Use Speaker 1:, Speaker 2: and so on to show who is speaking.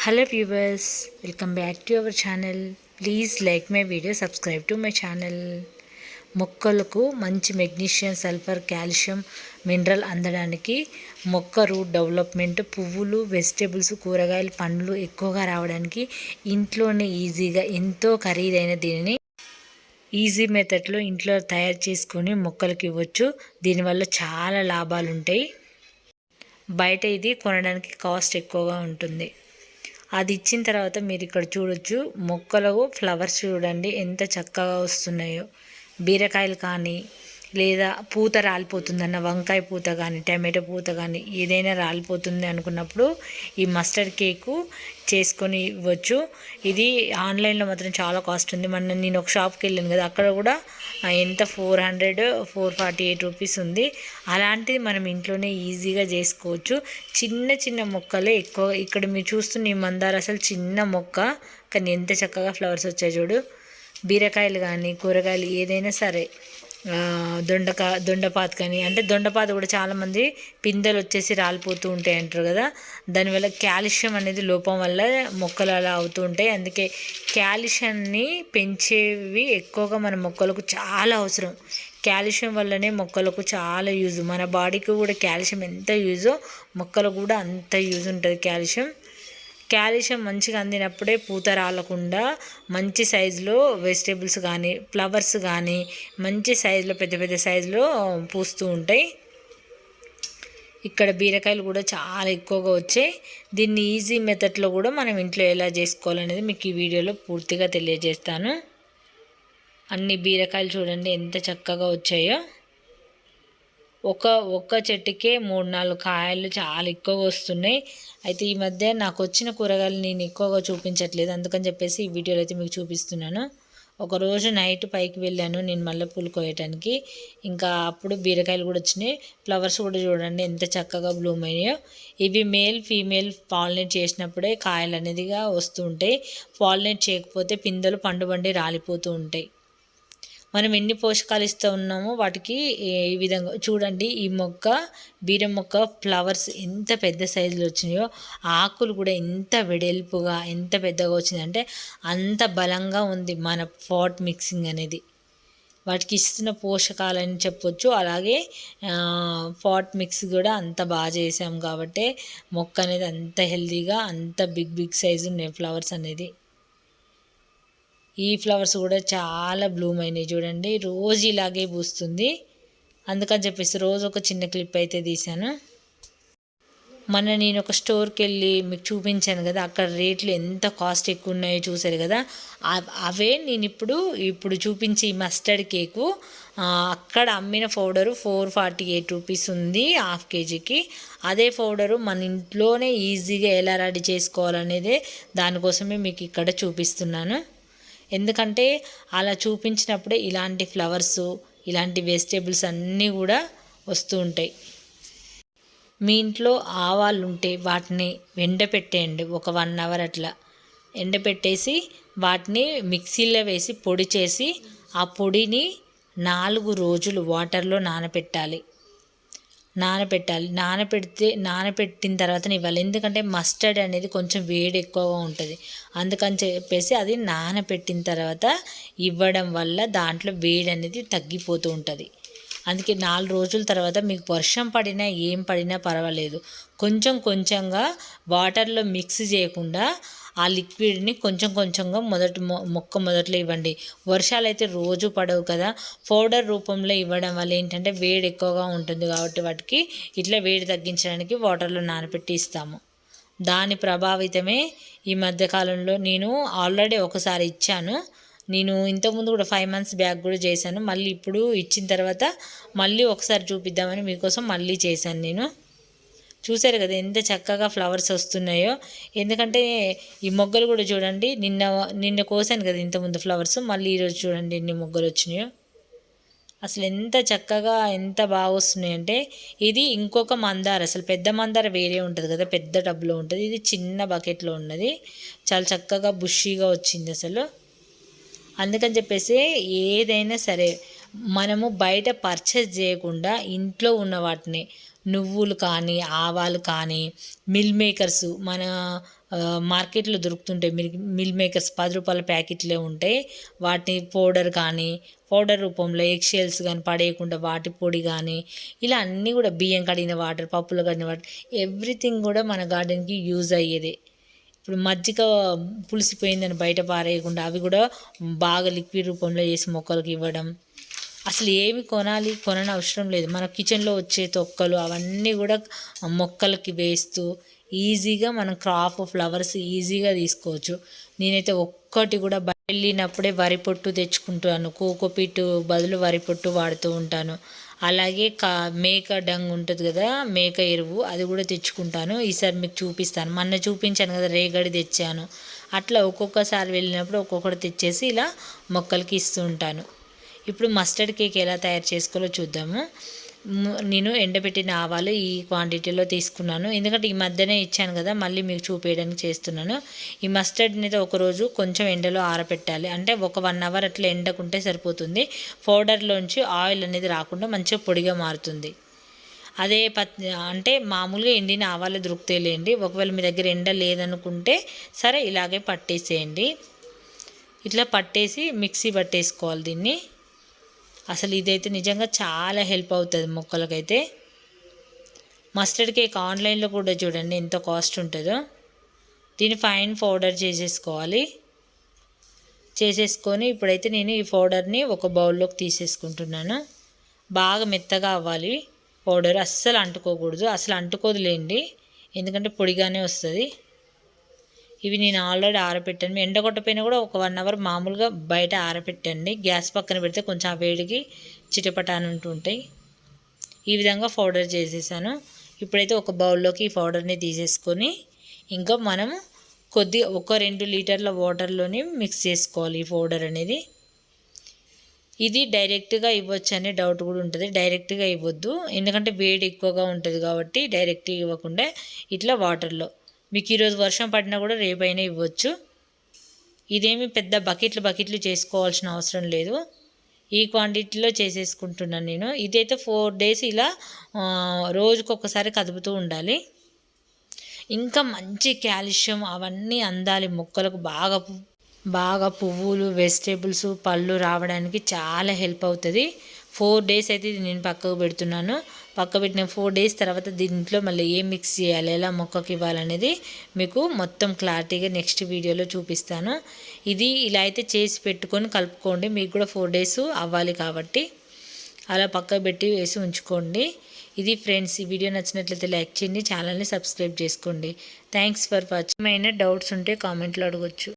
Speaker 1: Hello viewers, welcome back to our channel. Please like my video, subscribe to my channel. మొక్కలకు మంచి magnesium, sulphur, calcium, mineral అందడానికి మొక్క root development, పువ్వులు, vegetables, కూరగాయలు, పండ్లు ఎక్కువగా రావడానికి ఇంట్లోనే ఈజీగా ఎంతో ఖరీదైన దీనిని ఈజీ మెథడ్లో ఇంట్లో తయారు చేసుకొని మొక్కలకు ఇవ్వచ్చు. దీనివల్ల చాలా లాభాలు ఉంటాయి. బయట ఇది కొనడానికి కాస్ట్ ఎక్కువగా ఉంటుంది. అది ఇచ్చిన తర్వాత మీరు ఇక్కడ చూడొచ్చు, మొక్కలకు ఫ్లవర్స్ చూడండి ఎంత చక్కగా వస్తున్నాయో. బీరకాయలు కానీ లేదా పూత రాలిపోతుందన్న వంకాయ పూత కానీ టమాటో పూత కానీ ఏదైనా రాలిపోతుంది అనుకున్నప్పుడు ఈ మస్టర్డ్ కేకు చేసుకొని ఇవ్వచ్చు. ఇది ఆన్లైన్లో మాత్రం చాలా కాస్ట్ ఉంది. నేను ఒక షాప్కి వెళ్ళాను కదా, అక్కడ కూడా ఎంత 448 రూపీస్ ఉంది. అలాంటిది మనం ఇంట్లోనే ఈజీగా చేసుకోవచ్చు. చిన్న చిన్న మొక్కలే ఎక్కువ. ఇక్కడ మీరు చూస్తున్న ఈ మందార అసలు చిన్న మొక్క, కానీ ఎంత చక్కగా ఫ్లవర్స్ వచ్చాయి చూడు. బీరకాయలు కానీ కూరగాయలు ఏదైనా సరే, దొండపాత కానీ, అంటే దొండపాత కూడా చాలామంది పిందెలు వచ్చేసి రాలిపోతూ ఉంటాయి అంటారు కదా, దానివల్ల కాల్షియం అనేది లోపం వల్ల మొక్కలు అలా అవుతూ ఉంటాయి. అందుకే కాల్షియాన్ని పెంచేవి ఎక్కువగా మన మొక్కలకు చాలా అవసరం. కాల్షియం వల్లనే మొక్కలకు చాలా యూజ్. మన బాడీకి కూడా కాల్షియం ఎంత యూజో మొక్కలకు కూడా అంత యూజ్ ఉంటుంది. కాల్షియం మంచిగా అందినప్పుడే పూత రాలకుండా మంచి సైజులో వెజిటేబుల్స్ కానీ ఫ్లవర్స్ కానీ మంచి సైజులో పెద్ద పెద్ద సైజులో పూస్తూ ఉంటాయి. ఇక్కడ బీరకాయలు కూడా చాలా ఎక్కువగా వచ్చాయి. దీన్ని ఈజీ మెథడ్లో కూడా మనం ఇంట్లో ఎలా చేసుకోవాలనేది మీకు ఈ వీడియోలో పూర్తిగా తెలియజేస్తాను. అన్ని బీరకాయలు చూడండి ఎంత చక్కగా వచ్చాయో. ఒక్క చెట్టుకే 3-4 కాయలు చాలా ఎక్కువగా వస్తున్నాయి. అయితే ఈ మధ్య నాకు వచ్చిన కూరగాయలు నేను ఎక్కువగా చూపించట్లేదు, అందుకని చెప్పేసి ఈ వీడియోలో అయితే మీకు చూపిస్తున్నాను. ఒకరోజు నైట్ పైకి వెళ్ళాను నేను మల్లెపూలు కోయటానికి. ఇంకా అప్పుడు బీరకాయలు కూడా వచ్చినాయి. ఫ్లవర్స్ కూడా చూడండి ఎంత చక్కగా బ్లూమ్ అయినాయో. ఇవి మేల్ ఫీమేల్ పాలినేట్ చేసినప్పుడే కాయలు అనేదిగా వస్తూ ఉంటాయి. పాలినేట్ చేయకపోతే పిందెలు పండుబండి రాలిపోతూ ఉంటాయి. మనం ఎన్ని పోషకాలు ఇస్తూ ఉన్నామో వాటికి ఈ విధంగా చూడండి. ఈ బీర మొక్క ఫ్లవర్స్ ఎంత పెద్ద సైజులో వచ్చినాయో, ఆకులు కూడా ఎంత వెడల్పుగా ఎంత పెద్దగా వచ్చిందంటే అంత బలంగా ఉంది మన పాట్ మిక్సింగ్ అనేది. వాటికి ఇస్తున్న పోషకాలని చెప్పొచ్చు. అలాగే పాట్ మిక్స్ కూడా అంత బాగా చేసాం కాబట్టి మొక్క అనేది అంత హెల్తీగా అంత బిగ్ సైజు ఉన్నాయి ఫ్లవర్స్ అనేది. ఈ ఫ్లవర్స్ కూడా చాలా బ్లూమ్ అయినాయి చూడండి. రోజు ఇలాగే పూస్తుంది. అందుకని చెప్పేసి రోజు ఒక చిన్న క్లిప్ అయితే తీశాను. నేను ఒక స్టోర్కి వెళ్ళి మీకు చూపించాను కదా, అక్కడ రేట్లు ఎంత కాస్ట్ ఎక్కువ ఉన్నాయో చూసారు కదా. అవే నేను ఇప్పుడు చూపించి మస్టర్డ్ కేకు అక్కడ అమ్మిన పౌడరు 448 రూపీస్ ఉంది హాఫ్ కేజీకి. అదే పౌడరు మన ఇంట్లోనే ఈజీగా ఎలా రెడీ చేసుకోవాలనేదే దానికోసమే మీకు ఇక్కడ చూపిస్తున్నాను. ఎందుకంటే అలా చూపించినప్పుడే ఇలాంటి ఫ్లవర్స్ ఇలాంటి వెజిటేబుల్స్ అన్నీ కూడా వస్తూ ఉంటాయి. మీ ఇంట్లో ఆవాలు ఉంటే వాటిని ఎండపెట్టేయండి. ఒక 1 అవర్ అట్లా ఎండపెట్టేసి వాటిని మిక్సీలో వేసి పొడి చేసి ఆ పొడిని 4 రోజులు వాటర్లో నానపెట్టాలి. నానపెట్టిన తర్వాత ఇవ్వాలి. ఎందుకంటే మస్టర్డ్ అనేది కొంచెం వేడి ఎక్కువగా ఉంటుంది. అందుకని చెప్పేసి అది నానపెట్టిన తర్వాత ఇవ్వడం వల్ల దాంట్లో వేడి అనేది తగ్గిపోతూ ఉంటుంది. అందుకే 4 రోజుల తర్వాత మీకు వర్షం పడినా ఏం పడినా పర్వాలేదు, కొంచెంగా వాటర్లో మిక్స్ చేయకుండా ఆ లిక్విడ్ని కొంచెంగా మొదట్లో ఇవ్వండి. వర్షాలు అయితే రోజు పడవు కదా, పౌడర్ రూపంలో ఇవ్వడం వల్ల ఏంటంటే వేడి ఎక్కువగా ఉంటుంది కాబట్టి వాటికి ఇట్లా వేడి తగ్గించడానికి వాటర్లో నానబెట్టి ఇస్తాము. దాని ప్రభావితమే ఈ మధ్యకాలంలో నేను ఆల్రెడీ ఒకసారి ఇచ్చాను. నేను ఇంతకుముందు కూడా 5 మంత్స్ బ్యాక్ కూడా చేశాను. మళ్ళీ ఇప్పుడు ఇచ్చిన తర్వాత మళ్ళీ ఒకసారి చూపిద్దామని మీకోసం మళ్ళీ చేశాను నేను. చూసారు కదా ఎంత చక్కగా ఫ్లవర్స్ వస్తున్నాయో. ఎందుకంటే ఈ మొగ్గలు కూడా చూడండి, నిన్న కోసాను కదా ఇంతకుముందు ఫ్లవర్స్, మళ్ళీ ఈరోజు చూడండి ఎన్ని మొగ్గలు వచ్చినాయో. అసలు ఎంత చక్కగా ఎంత బాగా వస్తున్నాయి అంటే. ఇది ఇంకొక మందార, అసలు పెద్ద మందార వేరే ఉంటుంది కదా, పెద్ద టబ్లో ఉంటుంది. ఇది చిన్న బకెట్లో ఉన్నది, చాలా చక్కగా బుషీగా వచ్చింది అసలు. అందుకని చెప్పేసి ఏదైనా సరే మనము బయట పర్చేస్ చేయకుండా ఇంట్లో ఉన్న వాటిని నువ్వులు కానీ, ఆవాలు కానీ, మిల్ మేకర్స్ మన మార్కెట్లో దొరుకుతుంటాయి. మిల్ మేకర్స్ రూ. 10 ప్యాకెట్లే ఉంటాయి. వాటిని పౌడర్ కానీ, పౌడర్ రూపంలో ఎగ్ షెల్స్ కానీ పడేయకుండా వాటి పొడి కానీ, ఇలా అన్నీ కూడా బియ్యం కడిగిన వాటర్, పప్పులు కడిగిన వాటర్, ఎవ్రీథింగ్ కూడా మన గార్డెన్కి యూజ్ అయ్యేదే. ఇప్పుడు మజ్జిగ పులిసిపోయిందని బయట పారేయకుండా అవి కూడా బాగా లిక్విడ్ రూపంలో చేసి మొక్కలకి ఇవ్వడం. అసలు ఏమి కొనని అవసరం లేదు. మన కిచెన్లో వచ్చే తొక్కలు అవన్నీ కూడా మొక్కలకి వేస్తూ ఈజీగా మనం క్రాప్ ఫ్లవర్స్ ఈజీగా తీసుకోవచ్చు. నేనైతే ఒక్కటి కూడా వెళ్ళినప్పుడే వరి పొట్టు తెచ్చుకుంటాను. కోకోపీట్ బదులు వరి పొట్టు వాడుతూ ఉంటాను. అలాగే మేక డంగ్ ఉంటుంది కదా, మేక ఎరువు, అది కూడా తెచ్చుకుంటాను. ఈసారి మీకు చూపిస్తాను. మొన్న చూపించాను కదా, రేగడి తెచ్చాను. అట్లా ఒక్కొక్కసారి వెళ్ళినప్పుడు ఒక్కొక్కటి తెచ్చేసి ఇలా మొక్కలకి ఇస్తూ ఉంటాను. ఇప్పుడు మస్టర్డ్ కేక్ ఎలా తయారు చేసుకోవాలో చూద్దాము. నేను ఎండబెట్టిన ఆవాలు ఈ క్వాంటిటీలో తీసుకున్నాను. ఎందుకంటే ఈ మధ్యనే ఇచ్చాను కదా, మళ్ళీ మీకు చూపించడానికి చేస్తున్నాను. ఈ మస్టర్డ్ని అయితే ఒకరోజు కొంచెం ఎండలో ఆరబెట్టాలి. అంటే ఒక 1 అవర్ అట్లా ఎండకుంటే సరిపోతుంది. పౌడర్లోంచి ఆయిల్ అనేది రాకుండా మంచిగా పొడిగా మారుతుంది. అదే అంటే మామూలుగా ఎండిన ఆవాలు దొరుకుతాయిలేండి. ఒకవేళ మీ దగ్గర ఎండ లేదనుకుంటే సరే ఇలాగే పట్టేసేయండి. ఇట్లా పట్టేసి మిక్సీ పట్టేసుకోవాలి దీన్ని. అసలు ఇదైతే నిజంగా చాలా హెల్ప్ అవుతుంది మొక్కలకైతే. మస్టర్డ్ కేక్ ఆన్లైన్లో కూడా చూడండి ఎంత కాస్ట్ ఉంటుందో. దీన్ని ఫైన్ పౌడర్ చేసేసుకొని ఇప్పుడైతే నేను ఈ పౌడర్ని ఒక బౌల్లోకి తీసేసుకుంటున్నాను. బాగా మెత్తగా అవ్వాలి పౌడర్, అస్సలు అంటుకోకూడదు. అసలు అంటుకోదులేండి, ఎందుకంటే పొడిగానే వస్తుంది. ఇవి నేను ఆల్రెడీ ఆరబెట్టాను. ఎండగొట్టపోయినా కూడా ఒక 1 అవర్ మామూలుగా బయట ఆరబెట్టండి. గ్యాస్ పక్కన పెడితే కొంచెం ఆ వేడికి చిటపటాని ఉంటుంటాయి. ఈ విధంగా పౌడర్ చేసేసాను. ఇప్పుడైతే ఒక బౌల్లోకి ఈ పౌడర్ని తీసేసుకొని ఇంకా మనం ఒక 2 లీటర్ల వాటర్లోని మిక్స్ చేసుకోవాలి ఈ పౌడర్ అనేది. ఇది డైరెక్ట్గా ఇవ్వచ్చు అనే డౌట్ కూడా ఉంటుంది. డైరెక్ట్గా ఇవ్వద్దు, ఎందుకంటే వేడి ఎక్కువగా ఉంటుంది కాబట్టి డైరెక్ట్గా ఇవ్వకుండా ఇట్లా వాటర్లో, మీకు ఈరోజు వర్షం పడినా కూడా రేపైనా ఇవ్వచ్చు. ఇదేమి పెద్ద బకెట్లు చేసుకోవాల్సిన అవసరం లేదు. ఈ క్వాంటిటీలో చేసేసుకుంటున్నాను నేను. ఇదైతే 4 days ఇలా రోజుకొకసారి కదుపుతూ ఉండాలి. ఇంకా మంచి కాల్షియం అవన్నీ అందాలి మొక్కలకు. బాగా పువ్వులు, వెజిటేబుల్స్, పళ్ళు రావడానికి చాలా హెల్ప్ అవుతుంది. 4 days అయితే ఇది నేను పక్కకు పెడుతున్నాను. పెట్టిన 4 days తర్వాత దీంట్లో మళ్ళీ ఏం మిక్స్ చేయాలి, ఎలా మొక్కకి ఇవ్వాలనేది మీకు మొత్తం క్లారిటీగా నెక్స్ట్ వీడియోలో చూపిస్తాను. ఇది ఇలా అయితే చేసి పెట్టుకొని కలుపుకోండి. మీకు కూడా 4 days అవ్వాలి కాబట్టి అలా పక్కకు పెట్టి వేసి ఉంచుకోండి. ఇది ఫ్రెండ్స్, ఈ వీడియో నచ్చినట్లయితే లైక్ చేయండి, ఛానల్ని సబ్స్క్రైబ్ చేసుకోండి. Thanks for watching. ఏమైనా డౌట్స్ ఉంటే కామెంట్లో అడగొచ్చు.